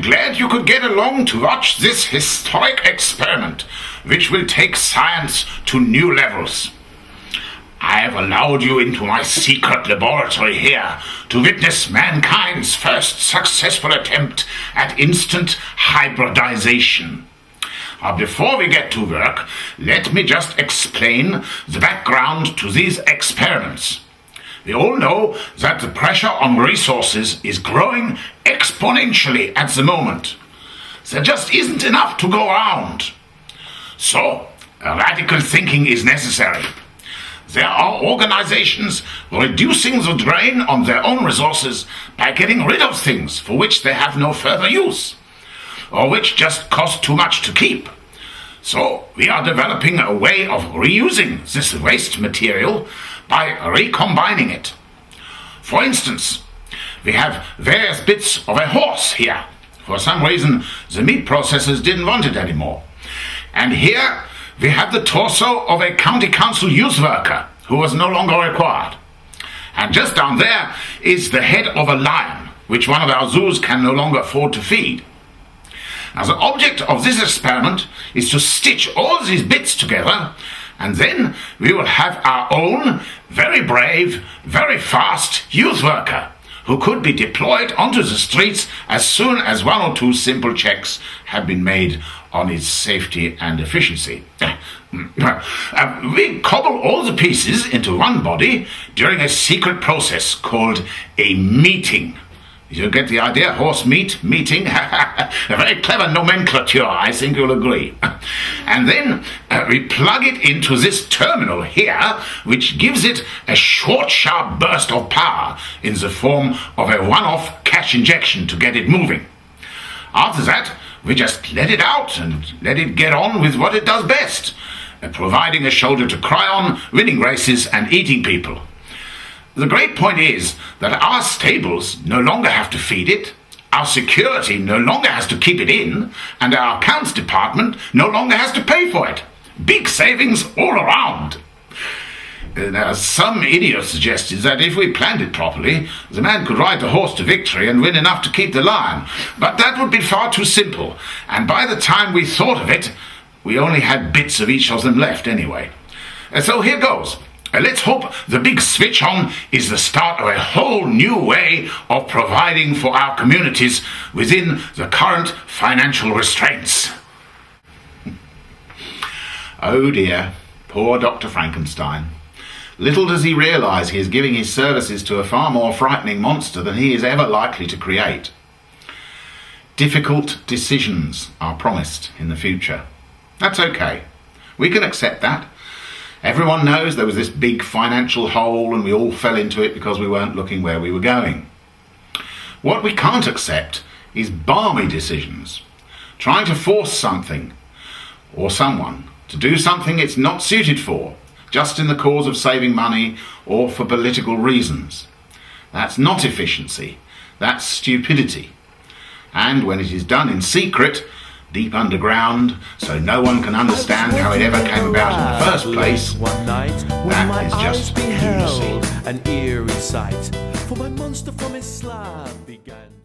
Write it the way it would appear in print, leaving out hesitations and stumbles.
glad you could get along to watch this historic experiment, which will take science to new levels. I have allowed you into my secret laboratory here to witness mankind's first successful attempt at instant hybridisation. Before we get to work, let me just explain the background to these experiments. We all know that the pressure on resources is growing exponentially at the moment. There just isn't enough to go around. So, radical thinking is necessary. There are organizations reducing the drain on their own resources by getting rid of things for which they have no further use, or which just cost too much to keep. So we are developing a way of reusing this waste material by recombining it. For instance, we have various bits of a horse here. For some reason, the meat processors didn't want it anymore. And here we have the torso of a county council youth worker who was no longer required. And just down there is the head of a lion, which one of our zoos can no longer afford to feed. Now, the object of this experiment is to stitch all these bits together, and then we will have our own very brave, very fast youth worker who could be deployed onto the streets as soon as one or two simple checks have been made on its safety and efficiency. We cobble all the pieces into one body during a secret process called a meeting. You get the idea? Horse meat, meeting. A very clever nomenclature, I think you'll agree. And then we plug it into this terminal here, which gives it a short, sharp burst of power in the form of a one-off cash injection to get it moving. After that, we just let it out and let it get on with what it does best, providing a shoulder to cry on, winning races and eating people. The great point is that our stables no longer have to feed it, our security no longer has to keep it in, and our accounts department no longer has to pay for it. Big savings all around. Now, some idiot suggested that if we planned it properly, the man could ride the horse to victory and win enough to keep the lion. But that would be far too simple, and by the time we thought of it, we only had bits of each of them left anyway. So here goes. Let's hope the big switch on is the start of a whole new way of providing for our communities within the current financial restraints. Oh dear, poor Dr. Frankenstein. Little does he realize he is giving his services to a far more frightening monster than he is ever likely to create. Difficult decisions are promised in the future. That's okay. We can accept that. Everyone knows there was this big financial hole and we all fell into it because we weren't looking where we were going. What we can't accept is balmy decisions, trying to force something or someone to do something it's not suited for, just in the cause of saving money or for political reasons. That's not efficiency, that's stupidity. And when it is done in secret, deep underground, so no one can understand how it ever came about in the first place, that is just lunacy. An eerie sight, for my monster from his slab began